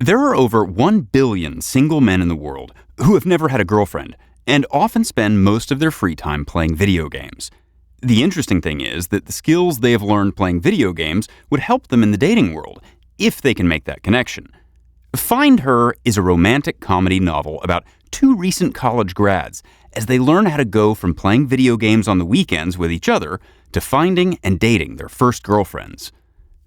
There are over 1 billion single men in the world who have never had a girlfriend and often spend most of their free time playing video games. The interesting thing is that the skills they have learned playing video games would help them in the dating world, if they can make that connection. Find Her is a romantic comedy novel about two recent college grads as they learn how to go from playing video games on the weekends with each other to finding and dating their first girlfriends.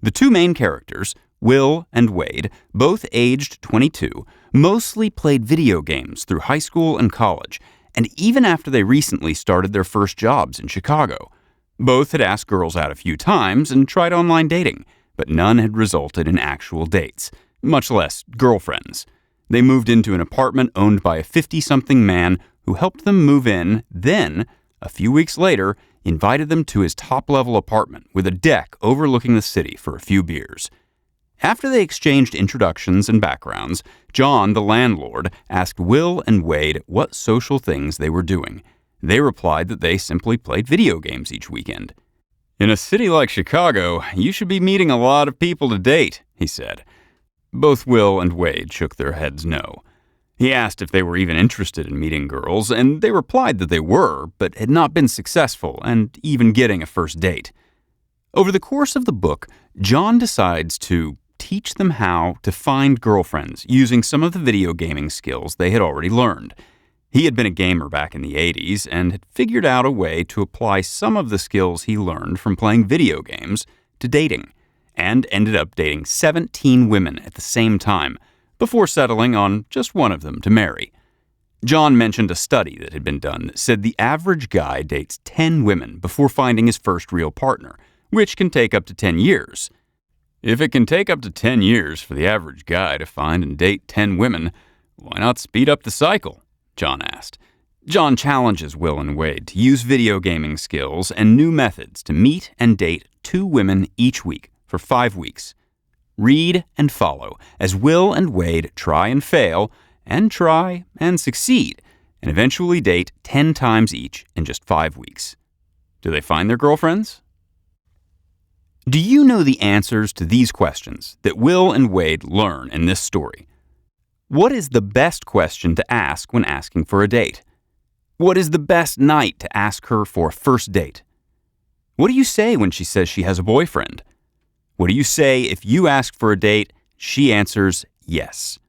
The two main characters, Will and Wade, both aged 22, mostly played video games through high school and college, and even after they recently started their first jobs in Chicago. Both had asked girls out a few times and tried online dating, but none had resulted in actual dates, much less girlfriends. They moved into an apartment owned by a 50-something man who helped them move in, then, a few weeks later, invited them to his top-level apartment with a deck overlooking the city for a few beers. After they exchanged introductions and backgrounds, John, the landlord, asked Will and Wade what social things they were doing. They replied that they simply played video games each weekend. "In a city like Chicago, you should be meeting a lot of people to date," he said. Both Will and Wade shook their heads no. He asked if they were even interested in meeting girls, and they replied that they were, but had not been successful and even getting a first date. Over the course of the book, John decides to teach them how to find girlfriends using some of the video gaming skills they had already learned. He had been a gamer back in the 80s and had figured out a way to apply some of the skills he learned from playing video games to dating, and ended up dating 17 women at the same time, before settling on just one of them to marry. John mentioned a study that had been done that said the average guy dates 10 women before finding his first real partner, which can take up to 10 years. If it can take up to 10 years for the average guy to find and date 10 women, why not speed up the cycle? John asked. John challenges Will and Wade to use video gaming skills and new methods to meet and date 2 women each week for 5 weeks. Read and follow as Will and Wade try and fail, and try and succeed, and eventually date 10 times each in just 5 weeks. Do they find their girlfriends? Do you know the answers to these questions that Will and Wade learn in this story? What is the best question to ask when asking for a date? What is the best night to ask her for a first date? What do you say when she says she has a boyfriend? What do you say if you ask for a date, she answers yes?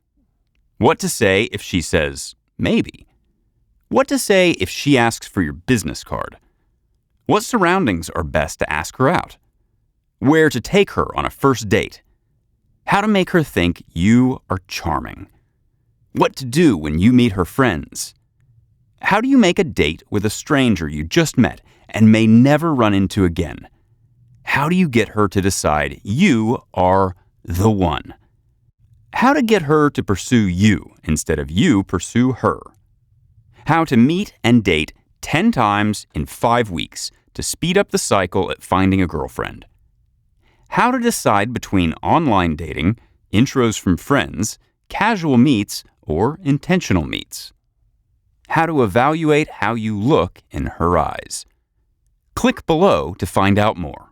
What to say if she says maybe? What to say if she asks for your business card? What surroundings are best to ask her out? Where to take her on a first date? How to make her think you are charming? What to do when you meet her friends? How do you make a date with a stranger you just met and may never run into again? How do you get her to decide you are the one? How to get her to pursue you instead of you pursue her? How to meet and date 10 times in 5 weeks to speed up the cycle at finding a girlfriend? How to decide between online dating, intros from friends, casual meets, or intentional meets? How to evaluate how you look in her eyes. Click below to find out more.